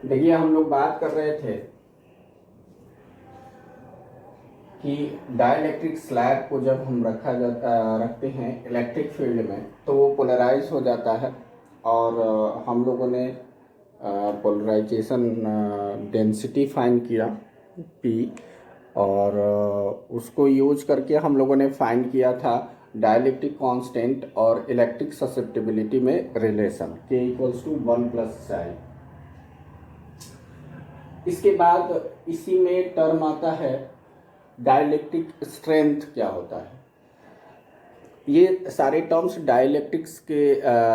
देखिए हम लोग बात कर रहे थे कि डाइलेक्ट्रिक स्लैब को जब हम रखते हैं इलेक्ट्रिक फील्ड में तो वो पोलराइज हो जाता है। और हम लोगों ने पोलराइजेशन डेंसिटी फाइंड किया P। और उसको यूज करके हम लोगों ने फाइंड किया था डाइलेक्ट्रिक कांस्टेंट और इलेक्ट्रिक ससेप्टिबिलिटी में relation K equals to 1+psi। इसके बाद इसी में टर्म आता है डाइलेक्ट्रिक स्ट्रेंथ क्या होता है। ये सारे टर्म्स डाइलेक्ट्रिक्स के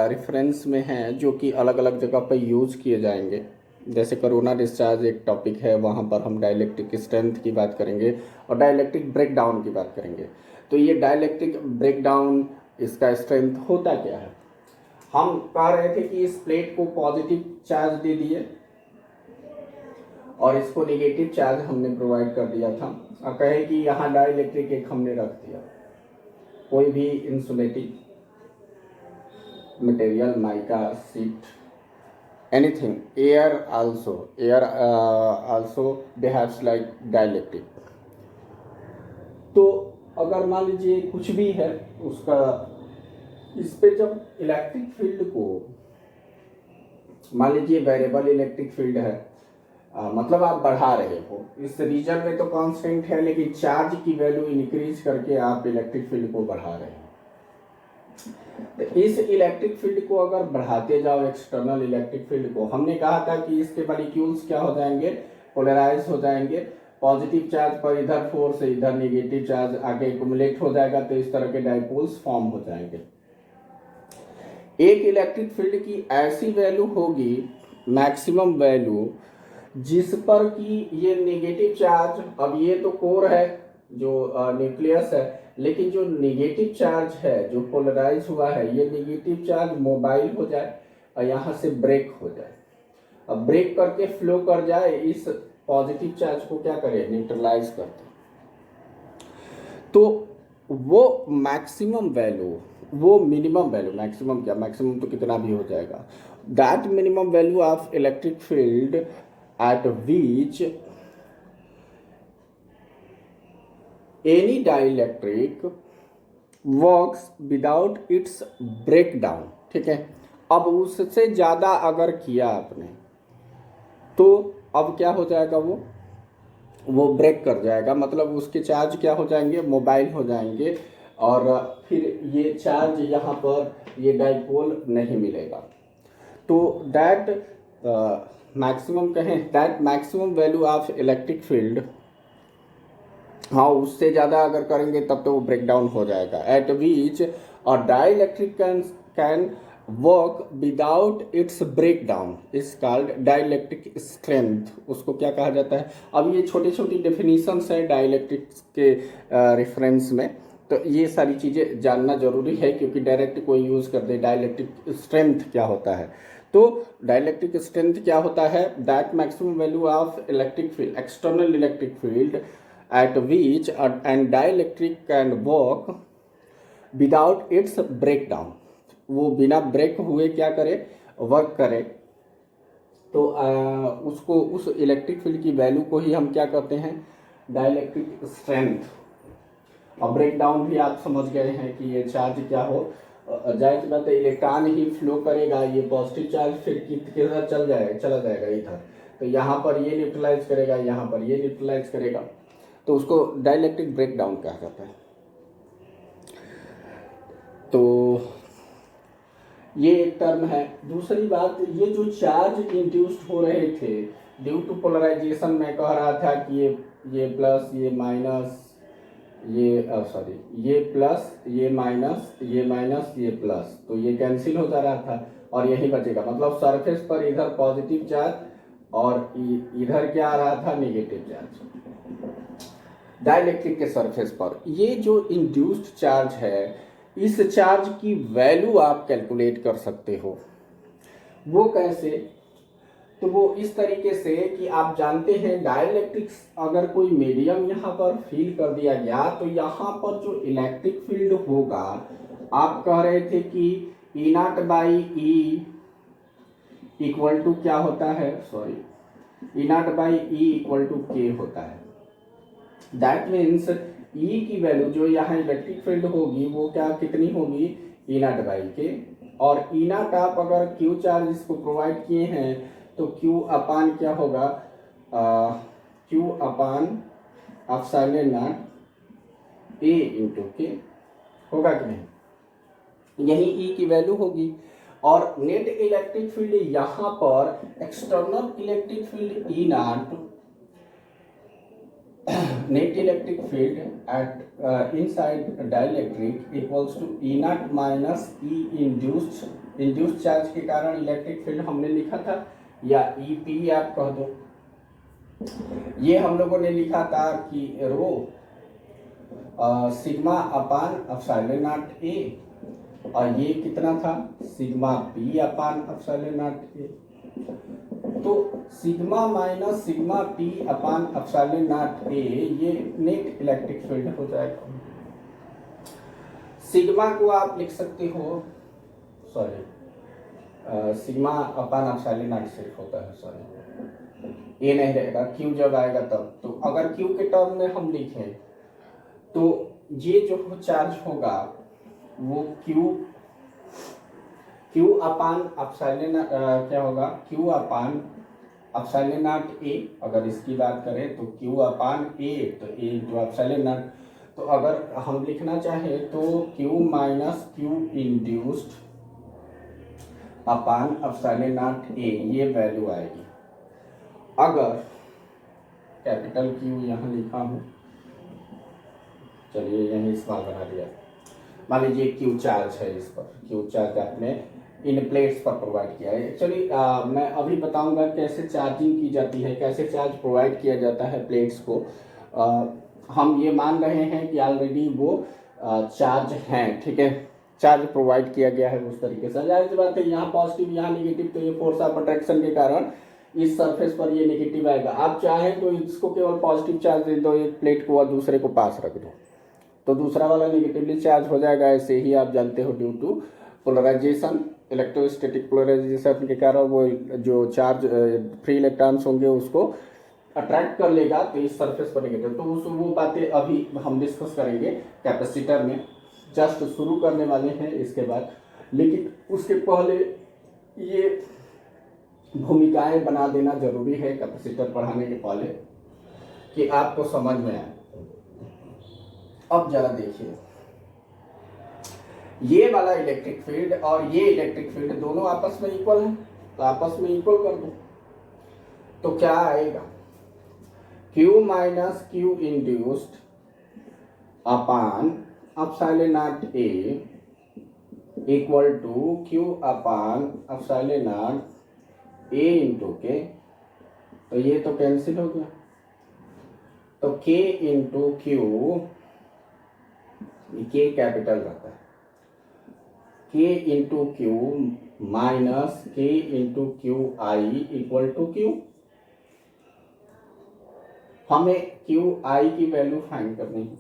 रेफरेंस में हैं जो कि अलग अलग जगह पर यूज किए जाएंगे। जैसे कोरोना डिस्चार्ज एक टॉपिक है, वहाँ पर हम डाइलेक्ट्रिक स्ट्रेंथ की बात करेंगे और डाइलेक्ट्रिक ब्रेकडाउन की बात करेंगे। तो ये डाइलेक्ट्रिक ब्रेकडाउन इसका स्ट्रेंथ होता क्या है। हम कह रहे थे कि इस प्लेट को पॉजिटिव चार्ज दे दिए और इसको नेगेटिव चार्ज हमने प्रोवाइड कर दिया था और कहे कि यहाँ डाइलेक्ट्रिक एक हमने रख दिया। कोई भी insulating material, mica, sheet, anything, air also behaves like dielectric. तो अगर मान लीजिए कुछ भी है उसका, इस पे जब इलेक्ट्रिक फील्ड को, मान लीजिए वेरिएबल इलेक्ट्रिक फील्ड है, मतलब आप बढ़ा रहे हो, इस रीजन में तो कांस्टेंट है लेकिन चार्ज की वैल्यू इंक्रीज करके आप इलेक्ट्रिक फील्ड को बढ़ा रहे हो। तो इस इलेक्ट्रिक फील्ड को अगर बढ़ाते जाओ, एक्सटर्नल इलेक्ट्रिक फील्ड को, हमने कहा था कि इसके मॉलिक्यूल्स क्या हो जाएंगे, पोलराइज हो जाएंगे। पॉजिटिव चार्ज पर इधर फोर्स, इधर नेगेटिव चार्ज आके एक्युमुलेट हो जाएगा, तो इस तरह के डाइपोल्स फॉर्म हो जाएंगे। एक इलेक्ट्रिक फील्ड की ऐसी वैल्यू होगी, मैक्सिमम वैल्यू, जिस पर कि ये नेगेटिव चार्ज, अब ये तो कोर है जो न्यूक्लियस है, लेकिन जो नेगेटिव चार्ज है जो पोलराइज हुआ है, ये नेगेटिव चार्ज मोबाइल हो जाए और यहाँ से ब्रेक हो जाए। अब ब्रेक करके फ्लो कर जाए, इस पॉजिटिव चार्ज को क्या करे, न्यूट्रलाइज करते। तो वो मैक्सिमम वैल्यू, वो मिनिमम वैल्यू, मैक्सिमम क्या, मैक्सिमम तो कितना भी हो जाएगा, that minimum value of electric field at which any dielectric works without its breakdown। ठीक है, अब उससे ज़्यादा अगर किया आपने तो अब क्या हो जाएगा, वो ब्रेक कर जाएगा, मतलब उसके चार्ज क्या हो जाएंगे, मोबाइल हो जाएंगे और फिर ये चार्ज यहाँ पर ये डाइपोल नहीं मिलेगा। तो दैट मैक्सिमम कहें, that maximum value of electric field, हाँ उससे ज़्यादा अगर करेंगे तब तो वो ब्रेक डाउन हो जाएगा। एट विच और dielectric can work without its break down is called dielectric strength. उसको क्या कहा जाता है। अब ये छोटी छोटी डेफिनेशंस हैं डाइलेक्ट्रिक के रेफरेंस में, तो ये सारी चीज़ें जानना जरूरी है क्योंकि डायरेक्ट कोई यूज़ कर दे। डाइलेक्ट्रिक स्ट्रेंथ क्या होता है, तो डाइलेक्ट्रिक स्ट्रेंथ क्या होता है, that maximum value of electric field, external electric field at which and dielectric can work without its breakdown। वो बिना ब्रेक हुए क्या करे, वर्क करे। तो उसको, उस इलेक्ट्रिक फील्ड की वैल्यू को ही हम क्या कहते हैं, डाइलेक्ट्रिक स्ट्रेंथ। और ब्रेक डाउन भी आप समझ गए हैं कि ये चार्ज क्या हो, जाहिर बात है इलेक्ट्रॉन ही फ्लो करेगा, ये पॉजिटिव चार्ज फिर किधर चला जाएगा इधर, तो यहाँ पर ये न्यूट्रलाइज करेगा, यहाँ पर ये न्यूट्रलाइज करेगा, तो उसको डाइलेक्ट्रिक ब्रेकडाउन कहा जाता है। तो ये एक टर्म है। दूसरी बात, ये जो चार्ज इंड्यूस्ड हो रहे थे ड्यू टू पोलराइजेशन, मैं कह रहा था कि ये प्लस, ये माइनस, ये ये प्लस, ये माइनस, ये माइनस, ये प्लस, तो ये कैंसिल हो जा रहा था और यही बचेगा, मतलब सरफेस पर इधर पॉजिटिव चार्ज और इधर क्या आ रहा था, नेगेटिव चार्ज। डाइलेक्ट्रिक के सरफेस पर ये जो इंड्यूस्ड चार्ज है, इस चार्ज की वैल्यू आप कैलकुलेट कर सकते हो। वो कैसे, तो वो इस तरीके से कि आप जानते हैं डाइलेक्ट्रिक्स, अगर कोई मीडियम यहाँ पर फील कर दिया गया तो यहाँ पर जो इलेक्ट्रिक फील्ड होगा, आप कह रहे थे कि E0/E इक्वल टू क्या होता है, E naught by E equal to K होता है। दैट मीन्स ई की वैल्यू जो यहाँ इलेक्ट्रिक फील्ड होगी वो क्या कितनी होगी, ई नॉट बाई के। और ई नॉट आप अगर क्यू चार्ज इसको प्रोवाइड किए हैं तो क्यू अपान क्या होगा, Q upon epsilon naught A into के होगा कि नहीं, यही ई की वैल्यू होगी। और नेट इलेक्ट्रिक फील्ड यहाँ पर external electric field E naught, net electric field at inside dielectric equals to E naught minus E induced charge के कारण इलेक्ट्रिक फील्ड हमने लिखा था, या ई पी आप कह दो। ये हम लोगों ने लिखा था कि rho sigma upon epsilon naught A, और ये कितना था, sigma P upon epsilon naught A. तो sigma minus sigma P upon epsilon naught A ये नेट इलेक्ट्रिक फील्ड हो जाएगा। सिग्मा को आप लिख सकते हो, sorry sigma upon epsilon not सिर्फ होता है, सॉरी ए नहीं रहेगा, क्यू जब आएगा तब। तो अगर क्यू के टर्म में हम लिखें तो ये जो चार्ज होगा वो क्यू अपान एप्सिलॉन क्या होगा, क्यू अपान एप्सिलॉन नॉट ए। अगर इसकी बात करें तो क्यू अपान ए, तो ए इंटू एप्सिलॉन नॉट। तो अगर हम लिखना चाहें तो Q minus Q induced upon epsilon naught A, ये वैल्यू आएगी। अगर कैपिटल क्यू यहाँ लिखा हूँ, चलिए यहीं स्मॉल बना दिया। मान लीजिए क्यू चार्ज है, इस पर क्यू चार्ज आपने इन प्लेट्स पर प्रोवाइड किया है। एक्चुअली मैं अभी बताऊंगा कैसे चार्जिंग की जाती है, कैसे चार्ज प्रोवाइड किया जाता है प्लेट्स को। हम ये मान रहे हैं कि ऑलरेडी वो चार्ज हैं, ठीक है, चार्ज प्रोवाइड किया गया है उस तरीके से। जाहिर सी बात है यहाँ पॉजिटिव यहाँ निगेटिव, तो ये फोर्स ऑफ अट्रैक्शन के कारण इस सरफेस पर ये नेगेटिव आएगा। आप चाहें तो इसको केवल पॉजिटिव चार्ज दे दो एक प्लेट को और दूसरे को पास रख दो, तो दूसरा वाला नेगेटिवली चार्ज हो जाएगा। ऐसे ही आप जानते हो due to polarization, electrostatic polarization के कारण वो जो चार्ज फ्री इलेक्ट्रॉन्स होंगे उसको अट्रैक्ट कर लेगा, तो इस सरफेस पर नेगेटिव। तो वो बातें अभी हम डिस्कस करेंगे कैपेसिटर में, जस्ट शुरू करने वाले हैं इसके बाद। लेकिन उसके पहले ये भूमिकाएं बना देना जरूरी है कैपेसिटर पढ़ाने के पहले, कि आपको समझ में आए। अब जरा देखिए, ये वाला इलेक्ट्रिक फील्ड और ये इलेक्ट्रिक फील्ड दोनों आपस में इक्वल हैं, तो आपस में इक्वल कर दो तो क्या आएगा, Q minus Q induced upon epsilon naught A equal to Q upon epsilon naught A into K. तो ये तो कैंसिल हो गया, तो K into Q, K capital रहता है, K into Q minus K into Q I equal to Q. हमें Q I की वैल्यू फाइंड करनी है,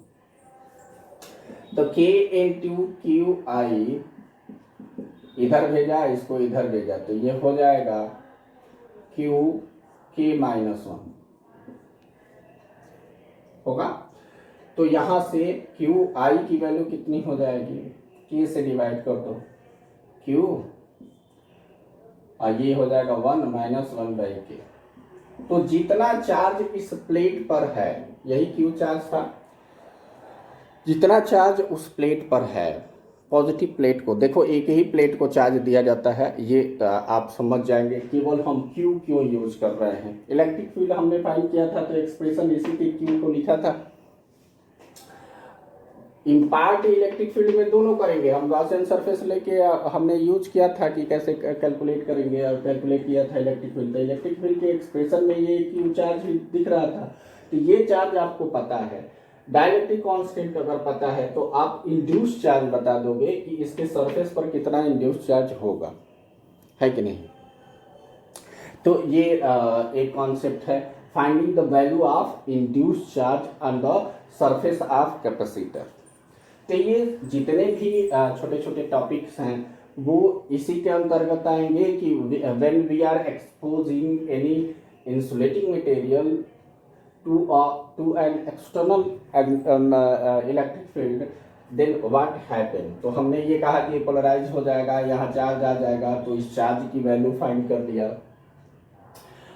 तो K इंटू क्यू आई इधर भेजा, इसको इधर भेजा, तो ये हो जाएगा क्यू के माइनस 1 होगा। तो यहां से क्यू आई की वैल्यू कितनी हो जाएगी, के से डिवाइड कर दो क्यू, और ये हो जाएगा 1 माइनस 1 बाई के। तो जितना चार्ज इस प्लेट पर है, यही क्यू चार्ज था, जितना चार्ज उस प्लेट पर है, पॉजिटिव प्लेट को, देखो एक ही प्लेट को चार्ज दिया जाता है, ये आप समझ जाएंगे। केवल हम क्यू क्यों यूज कर रहे हैं, इलेक्ट्रिक फील्ड हमने फाइंड किया था तो एक्सप्रेशन इसी के क्यू को लिखा था। इम्पार्ट इलेक्ट्रिक फील्ड में दोनों करेंगे हम, गॉसियन सरफेस लेके हमने यूज किया था कि कैसे कैलकुलेट करेंगे, और कैलकुलेट किया था इलेक्ट्रिक फील्ड। तो इलेक्ट्रिक फील्ड के एक्सप्रेशन में ये क्यू चार्ज दिख रहा था, तो ये चार्ज आपको पता है। डाइलेक्ट्रिक कांस्टेंट अगर पता है तो आप इंड्यूस चार्ज बता दोगे कि इसके सरफेस पर कितना इंड्यूस चार्ज होगा, है कि नहीं। तो ये एक कॉन्सेप्ट है, finding the value of induce charge on the surface of capacitor. तो ये जितने भी छोटे छोटे टॉपिक्स हैं वो इसी के अंतर्गत आएंगे कि when we are exposing any insulating material to an external electric field, then what happen? तो हमने ये कहा कि पोलराइज हो जाएगा, यहाँ चार्ज आ जाएगा, तो इस चार्ज की वैल्यू फाइंड कर दिया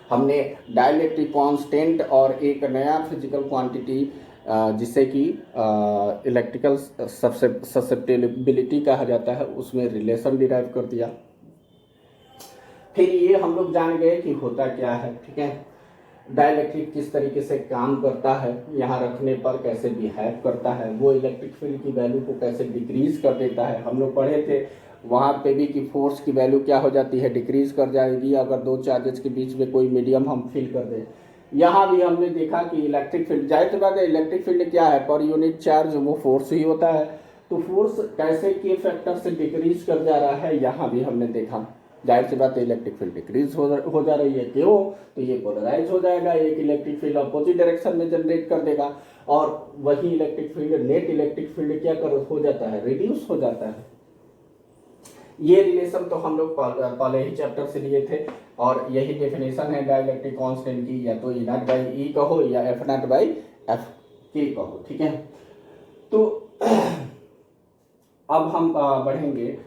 हमने। डाइलेक्ट्रिक कांस्टेंट और एक नया फिजिकल क्वांटिटी जिसे कि इलेक्ट्रिकल ससेप्टेबिलिटी कहा जाता है, उसमें रिलेशन डिराइव कर दिया। फिर ये हम लोग जान गए कि होता क्या है, ठीक है, डाइलेक्ट्रिक किस तरीके से काम करता है, यहाँ रखने पर कैसे बिहेव करता है, वो इलेक्ट्रिक फील्ड की वैल्यू को कैसे डिक्रीज कर देता है। हम लोग पढ़े थे वहाँ पे भी कि फोर्स की वैल्यू क्या हो जाती है, डिक्रीज कर जाएगी अगर दो चार्जेस के बीच में कोई मीडियम हम फिल कर दें। यहाँ भी हमने देखा कि इलेक्ट्रिक फील्ड, जाहिर सी बात है इलेक्ट्रिक फील्ड क्या है, पर यूनिट चार्ज वो फोर्स ही होता है। तो फोर्स कैसे के फैक्टर से डिक्रीज कर जा रहा है, यहाँ भी हमने देखा। जाहिर सी बात है इलेक्ट्रिक फील्ड डिक्रीज हो जा रही है, क्यों? तो ये पोलराइज हो जाएगा, एक इलेक्ट्रिक फील्ड अपोजिट डायरेक्शन में जनरेट कर देगा, और वही electric field, net electric field क्या हो जाता है, रिड्यूस हो जाता है। ये रिलेशन तो हम लोग पहले ही चैप्टर से लिए थे, और यही डेफिनेशन है डाइलेक्ट्रिक कांस्टेंट की, या तो E नॉट बाई ई कहो या F नॉट बाई एफ के कहो, ठीक है। तो अब हम बढ़ेंगे,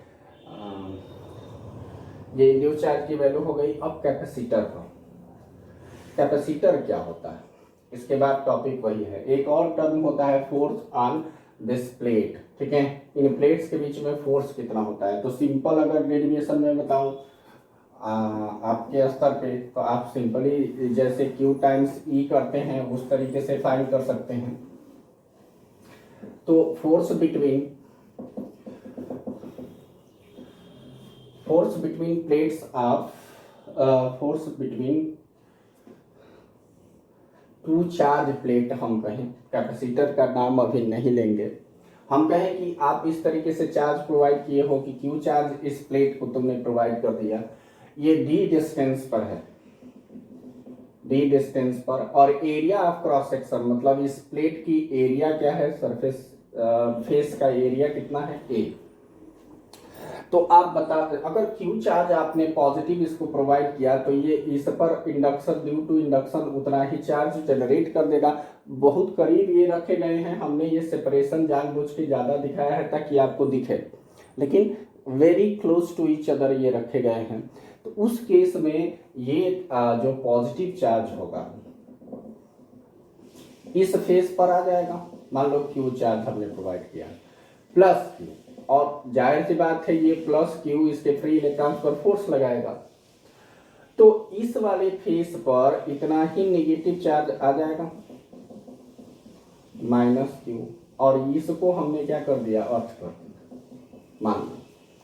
ये इंड्यूस चार्ज की वैल्यू हो गई। अब कैपेसिटर का, कैपेसिटर क्या होता है, इसके बाद टॉपिक वही है। एक और टर्म होता है फोर्स ऑन दिस प्लेट, ठीक है, इन प्लेट्स के बीच में फोर्स कितना होता है। तो सिंपल अगर डेरिवेशन में बताऊं आपके स्तर पे, तो आप सिंपली जैसे Q टाइम्स E करते हैं उस तरीके से फाइंड कर सकते हैं। तो force between plates of force between two charge plate, हम कहें, कैपेसिटर का नाम अभी नहीं लेंगे, हम कहें कि आप इस तरीके से चार्ज प्रोवाइड किए हो कि Q चार्ज इस प्लेट को तुमने प्रोवाइड कर दिया, ये D डिस्टेंस पर है, D डिस्टेंस पर, और एरिया ऑफ क्रॉस सेक्शन, मतलब इस प्लेट की एरिया क्या है, सरफेस फेस का एरिया कितना है, A। तो आप बता, अगर Q चार्ज आपने पॉजिटिव इसको प्रोवाइड किया तो ये इस पर इंडक्शन, ड्यू टू इंडक्शन उतना ही चार्ज जनरेट कर देगा। बहुत करीब ये रखे गए हैं, हमने ये सेपरेशन जानबूझ के ज़्यादा दिखाया है ताकि आपको दिखे, लेकिन very close to each other ये रखे गए हैं। तो उस केस में ये जो पॉजिटिव चार्ज होगा इस फेस पर आ जाएगा, मान लो Q चार्ज हमने प्रोवाइड किया, प्लस Q, और जाहिर सी बात है ये प्लस Q इसके फ्री इलेक्ट्रॉन्स पर फोर्स लगाएगा, तो इस वाले फेस पर इतना ही नेगेटिव चार्ज आ जाएगा, माइनस Q, और इसको हमने क्या कर दिया, अर्थ कर मान लो,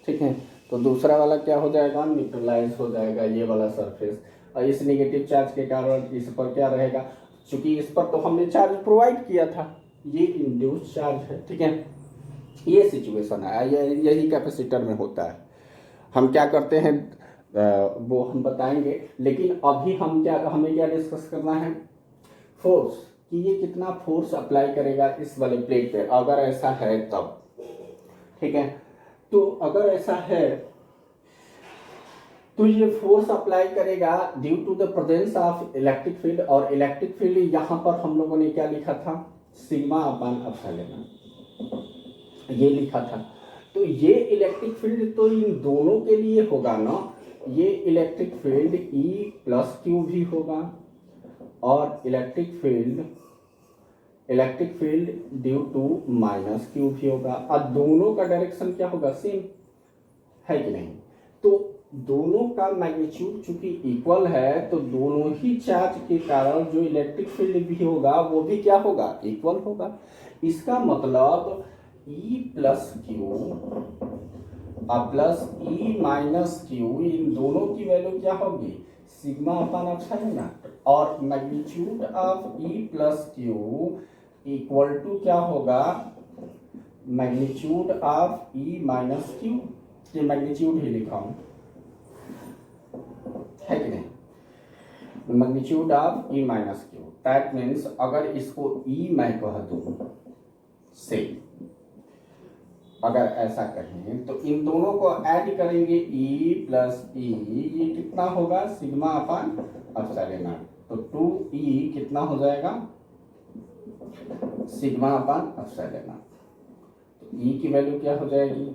ठीक है। तो दूसरा वाला क्या हो जाएगा, न्यूट्रलाइज हो जाएगा ये वाला सरफेस, और इस नेगेटिव चार्ज के कारण इस पर क्या रहेगा, चूंकि इस पर तो हमने चार्ज प्रोवाइड किया था, ये इंड्यूस चार्ज है, ठीक है। ये सिचुएशन है, यही कैपेसिटर में होता है। हम क्या करते हैं वो हम बताएंगे, लेकिन अभी हमें क्या डिस्कस करना है, फोर्स, कि ये कितना फोर्स अप्लाई करेगा इस वाले प्लेट पे, अगर ऐसा है तब, ठीक है। तो अगर ऐसा है तो ये फोर्स अप्लाई करेगा due to the presence of electric field, और इलेक्ट्रिक फील्ड यहाँ पर हम लोगों ने क्या लिखा था, सिग्मा अपान एप्सिलॉन, ये लिखा था। तो ये इलेक्ट्रिक फील्ड तो इन दोनों के लिए होगा ना, ये electric field E plus Q भी होगा, और electric field due to minus Q भी होगा, और दोनों का डायरेक्शन क्या होगा, सेम है कि नहीं। तो दोनों का मैग्नीट्यूड चूंकि इक्वल है, तो दोनों ही चार्ज के कारण जो इलेक्ट्रिक फील्ड भी होगा वो भी क्या होगा, इक्वल होगा। इसका मतलब E plus Q plus E minus Q, इन दोनों की वैल्यू क्या होगी, सिग्मा अपान एप्सिलॉन, और magnitude of E plus Q equal to क्या होगा, magnitude of E minus Q, ये मैग्नीट्यूड ही लिखा हूं, है कि नहीं, magnitude of E minus Q, that means अगर इसको E मैं कह दूं से, अगर ऐसा कहें तो इन दोनों को ऐड करेंगे E प्लस ई, ये कितना होगा सिग्मा अपान एप्सिलॉन नॉट। तो 2E कितना हो जाएगा सिग्मा अपान एप्सिलॉन नॉट। तो E की वैल्यू क्या हो जाएगी,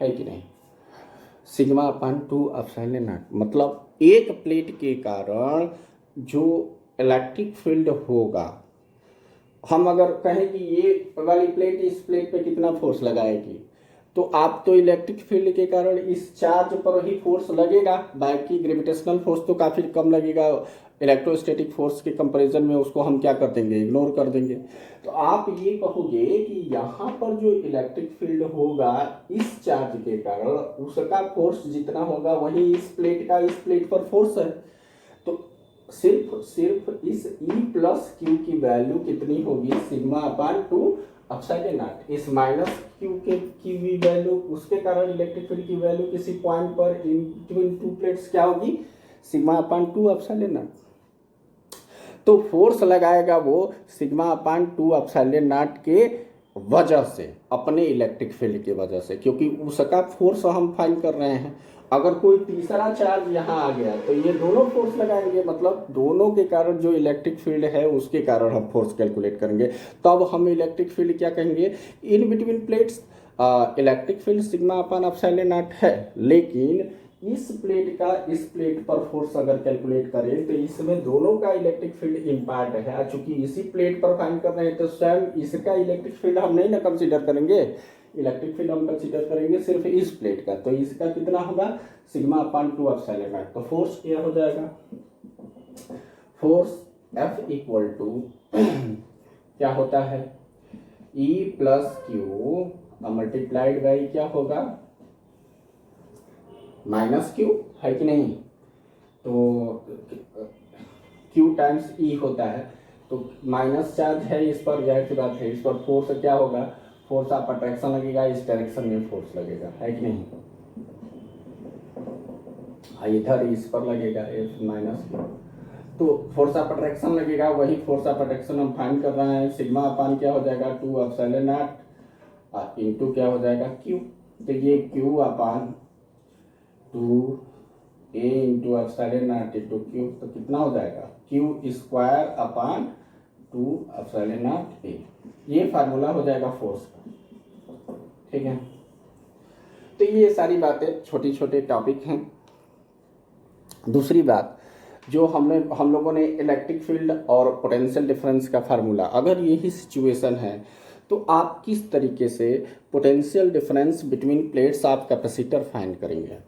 है कि नहीं, सिग्मा अपान 2 एप्सिलॉन नॉट। मतलब एक प्लेट के कारण जो इलेक्ट्रिक फील्ड होगा, हम अगर कहें कि ये वाली प्लेट इस प्लेट पे कितना फोर्स लगाएगी, तो आप तो इलेक्ट्रिक फील्ड के कारण इस चार्ज पर ही फोर्स लगेगा, बाकी ग्रेविटेशनल फोर्स तो काफ़ी कम लगेगा, इलेक्ट्रोस्टैटिक फोर्स के कंपैरिजन में उसको हम क्या कर देंगे, इग्नोर कर देंगे। तो आप ये कहोगे कि यहाँ पर जो इलेक्ट्रिक फील्ड होगा इस चार्ज के कारण उसका फोर्स जितना होगा वही इस प्लेट का इस प्लेट पर फोर्स है। तो सिर्फ इस E प्लस क्यू की वैल्यू कितनी होगी सिग्मा अपान 2 एप्सिलॉन नॉट। इस माइनस क्यू की भी वैल्यू, उसके कारण इलेक्ट्रिक फील्ड की वैल्यू किसी पॉइंट पर इन बिटवीन टू प्लेट्स क्या होगी सिग्मा अपान 2 एप्सिलॉन नॉट। तो फोर्स लगाएगा वो सिग्मा अपान 2 एप्सिलॉन नॉट के वजह से, अपने इलेक्ट्रिक फील्ड की वजह से, क्योंकि उसका फोर्स हम फाइंड कर रहे हैं। अगर कोई तीसरा चार्ज यहाँ आ गया तो ये दोनों फोर्स लगाएंगे, मतलब दोनों के कारण जो इलेक्ट्रिक फील्ड है उसके कारण हम फोर्स कैलकुलेट करेंगे। तब हम इलेक्ट्रिक फील्ड क्या कहेंगे, in between plates electric field sigma upon epsilon not है, लेकिन इस प्लेट का इस प्लेट पर फोर्स अगर कैलकुलेट करें तो इसमें दोनों का इलेक्ट्रिक फील्ड इम्पैक्ट है। चूंकि इसी प्लेट पर फाइंड कर रहे हैं तो स्वयं इसका इलेक्ट्रिक फील्ड हम नहीं ना कंसीडर करेंगे, इलेक्ट्रिक फील्ड हम कंसीडर करेंगे सिर्फ इस प्लेट का। तो इसका कितना होगा सिग्मा अपान 2 एप्सिलॉन नॉट। तो फोर्स क्या हो जाएगा, फोर्स F इक्वल टू क्या होता है E plus Q multiplied by क्या होगा माइनस क्यू, है कि नहीं। तो क्यू टाइम्स ई होता है, तो माइनस चार्ज है इस पर, जाहिर सी बात है इस पर फोर्स क्या होगा, फोर्स ऑफ अट्रैक्शन लगेगा, इस डायरेक्शन में फोर्स लगेगा, है कि नहीं। इधर इस पर लगेगा एफ माइनस क्यू, तो फोर्स ऑफ अट्रैक्शन लगेगा, वही फोर्स ऑफ अट्रैक्शन हम फाइंड कर रहे हैं। सिग्मा अपान क्या हो जाएगा 2 एप्सिलॉन नॉट इनटू क्या हो जाएगा क्यू। तो ये क्यू अपान 2 ए into epsilon naught into Q, तो कितना हो जाएगा Q square upon 2 epsilon naught A. ये फार्मूला हो जाएगा फोर्स का, ठीक है। तो ये सारी बातें छोटी छोटे टॉपिक हैं। दूसरी बात जो हम लोगों ने इलेक्ट्रिक फील्ड और पोटेंशियल डिफरेंस का फार्मूला, अगर यही सिचुएशन है तो आप किस तरीके से potential difference between plates of capacitor find करेंगे।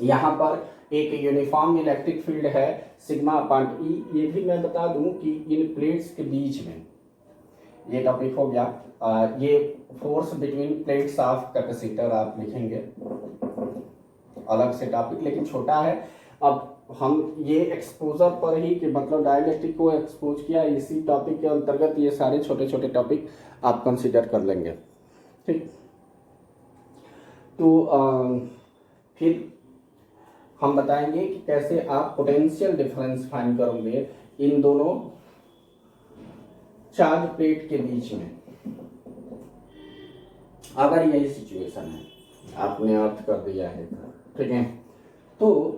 यहाँ पर एक यूनिफॉर्म इलेक्ट्रिक फील्ड है सिग्मा अपान ई। ये भी मैं बता दूं कि इन प्लेट्स के बीच में ये टॉपिक हो गया। ये force between plates of capacitor आप लिखेंगे, अलग से टॉपिक लेकिन छोटा है। अब हम ये एक्सपोजर पर ही कि मतलब डाइलेक्ट्रिक को एक्सपोज किया, इसी टॉपिक के अंतर्गत ये सारे छोटे छोटे टॉपिक आप कंसीडर कर लेंगे, ठीक। तो फिर हम बताएंगे कि कैसे आप पोटेंशियल डिफरेंस फाइंड करोगे इन दोनों चार्ज प्लेट के बीच में, अगर यही सिचुएशन है, आपने अर्थ कर दिया है, ठीक है। तो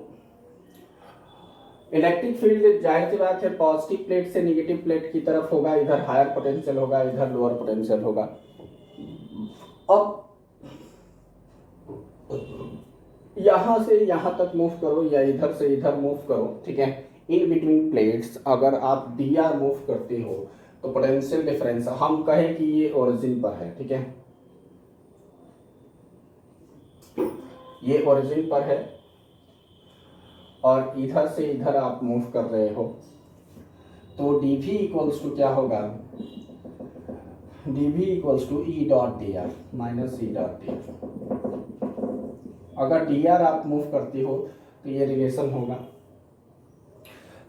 इलेक्ट्रिक फील्ड जाहिर सी बात है पॉजिटिव प्लेट से नेगेटिव प्लेट की तरफ होगा, इधर हायर पोटेंशियल होगा, इधर लोअर पोटेंशियल होगा। अब यहां से यहां तक मूव करो या इधर से इधर मूव करो, ठीक है। इन बिटवीन प्लेट्स अगर आप dr मूव करते हो तो पोटेंशियल डिफरेंस हम कहें कि ये ओरिजिन पर है, ठीक है, ये ओरिजिन पर है और इधर से इधर आप मूव कर रहे हो, तो dv इक्वल्स टू क्या होगा, dv equals to E dot D R minus E dot D R. अगर dr आप मूव करते हो तो ये रिलेशन होगा।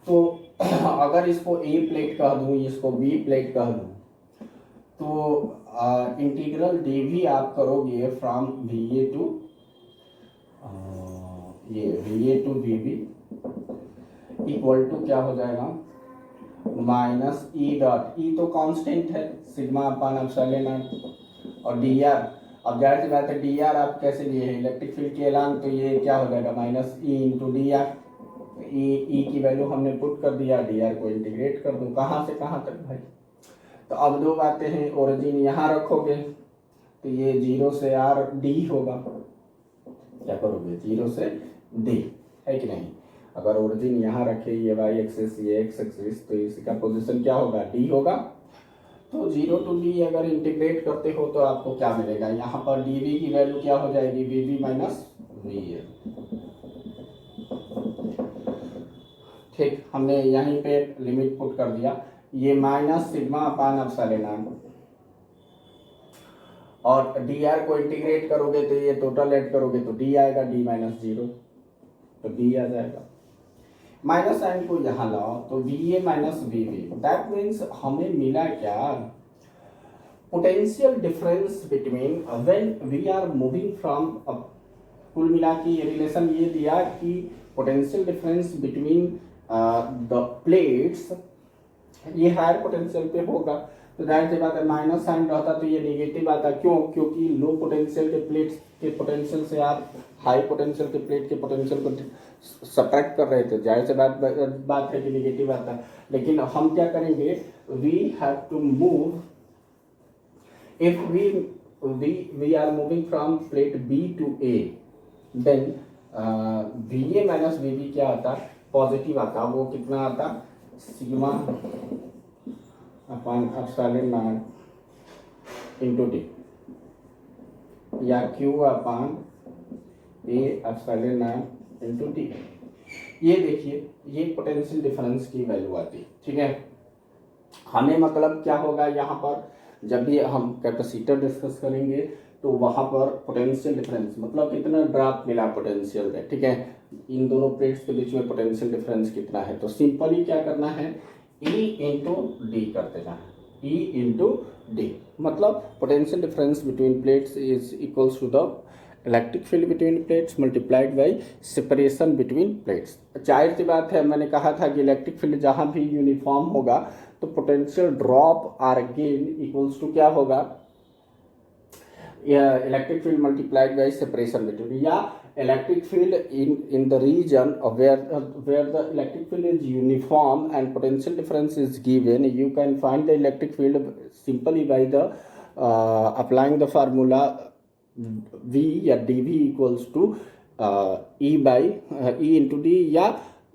तो अगर इसको a प्लेट कह दूं, इसको b प्लेट कह दूं, तो इंटीग्रल dv आप करोगे फ्रॉम va टू ये va to vb equal to क्या हो जाएगा माइनस ई डॉट, ई तो कांस्टेंट है सिग्मा अपान एप्सिलॉन नॉट, और डी आर, अब जाहिर सी बात है डी आर आप कैसे लिए हैं इलेक्ट्रिक फील्ड के एलान, तो ये क्या हो जाएगा minus E into D R, E की वैल्यू हमने पुट कर दिया, डी आर को इंटीग्रेट कर दूं कहाँ से कहाँ तक भाई। तो अब दो बातें हैं, ओरिजिन यहाँ रखोगे तो ये 0 से आर डी होगा, क्या करोगे 0 से डी, है कि नहीं। अगर ओरिजिन यहाँ रखे ये वाई एक्सिस ये एक्स एक्सिस, तो इसका पोजीशन क्या होगा डी होगा। तो 0 टू डी अगर इंटीग्रेट करते हो तो आपको क्या मिलेगा, यहाँ पर डी वी की वैल्यू क्या हो जाएगी, V V minus V A. ठीक, हमने यहीं पे लिमिट पुट कर दिया, ये minus sigma upon epsilon naught, और डी आर को इंटीग्रेट करोगे तो ये टोटल ऐड करोगे तो डी आएगा, डी माइनस 0 तो डी आ जाएगा, माइनस साइन को यहाँ लाओ तो V A minus V V, that means हमें मिला क्या, potential difference between when we are moving from, कुल मिला के ये रिलेशन ये दिया कि potential difference between the plates ये हायर पोटेंशियल पे होगा, तो जाहिर सी बात है माइनस साइन रहता तो ये नेगेटिव आता, क्यों, क्योंकि लो पोटेंशियल के प्लेट्स के पोटेंशियल से आप हाई पोटेंशियल के प्लेट के पोटेंशियल को सब्ट्रैक्ट कर रहे थे, जाहिर सी बात है कि नेगेटिव आता। लेकिन हम क्या करेंगे, we have to move, if we are moving from plate B to A, then V A minus V B क्या आता, पॉजिटिव आता, वो कितना आता, sigma upon epsilon naught into T, या Q upon A epsilon naught into T. ये देखिए ये पोटेंशियल डिफरेंस की वैल्यू आती, ठीक है। हमें मतलब क्या होगा यहाँ पर, जब भी हम कैपेसिटर डिस्कस करेंगे तो वहाँ पर पोटेंशियल डिफरेंस मतलब कितना ड्रॉप मिला पोटेंशियल में, ठीक है, इन दोनों प्लेट्स के बीच में पोटेंशियल डिफरेंस कितना है, तो सिंपली क्या करना है, E इंटू डी कर देना, E इंटू डी, मतलब potential difference between plates is equals to the electric field between plates multiplied by separation between plates. जाहिर सी बात है, मैंने कहा था कि इलेक्ट्रिक फील्ड जहाँ भी यूनिफॉर्म होगा तो potential drop or gain equals to क्या होगा, electric field multiplied by separation between, या electric field in the region where the electric field is uniform and potential difference is given, you can find the electric field simply by the applying the formula V या dV equals to E by E into D, या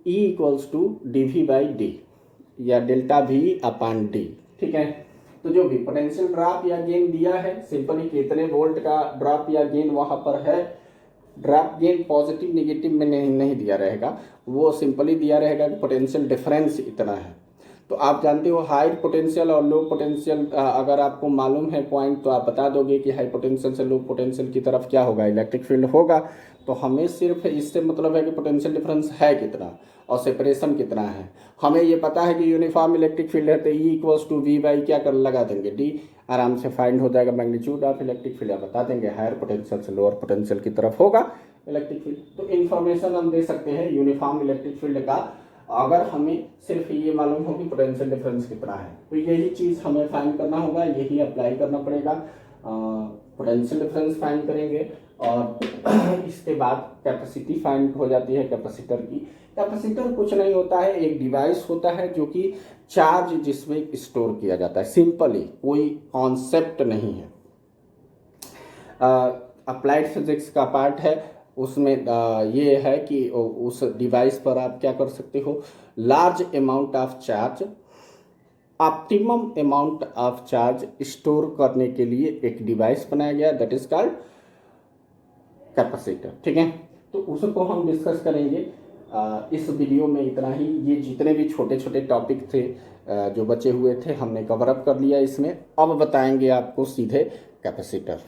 E equals to dV by D या delta V अपान D, ठीक है। तो जो भी potential drop या gain दिया है, सिंपली कितने वोल्ट का ड्रॉप या गेन वहाँ पर है, ड्रॉप गेन पॉजिटिव नेगेटिव में नहीं दिया रहेगा, वो सिंपली दिया रहेगा कि पोटेंशियल डिफरेंस इतना है। तो आप जानते हो हाई पोटेंशियल और लो पोटेंशियल, अगर आपको मालूम है पॉइंट तो आप बता दोगे कि हाई पोटेंशियल से लो पोटेंशियल की तरफ क्या होगा, इलेक्ट्रिक फील्ड होगा। तो हमें सिर्फ इससे मतलब है कि पोटेंशियल डिफरेंस है कितना और सेपरेशन कितना है। हमें ये पता है कि यूनिफॉर्म इलेक्ट्रिक फील्ड है तो E equals to V by क्या कर लगा देंगे डी, आराम से फाइंड हो जाएगा मैग्नीट्यूड ऑफ इलेक्ट्रिक फील्ड, बता देंगे हायर पोटेंशियल से लोअर पोटेंशियल की तरफ होगा इलेक्ट्रिक फील्ड। तो इन्फॉर्मेशन हम दे सकते हैं यूनिफॉर्म इलेक्ट्रिक फील्ड का, अगर हमें सिर्फ ये मालूम हो कि पोटेंशियल डिफरेंस कितना है, तो यही चीज़ हमें फाइंड करना होगा, यही अप्लाई करना पड़ेगा। पोटेंशियल डिफरेंस फाइंड करेंगे और इसके बाद कैपेसिटी फाइंड हो जाती है कैपेसिटर की। कैपेसिटर कुछ नहीं होता है, एक डिवाइस होता है जो कि चार्ज जिसमें स्टोर किया जाता है, सिंपली कोई कॉन्सेप्ट नहीं है। अप्लाइड फिजिक्स का पार्ट है, उसमें ये है कि उस डिवाइस पर आप क्या कर सकते हो, large amount of charge, optimum amount of charge store करने के लिए एक डिवाइस बनाया गया, दैट इज कॉल्ड कैपेसिटर, ठीक है। तो उसको हम डिस्कस करेंगे इस वीडियो में इतना ही। ये जितने भी छोटे छोटे टॉपिक थे जो बचे हुए थे हमने कवर अप कर लिया इसमें। अब बताएंगे आपको सीधे कैपेसिटर।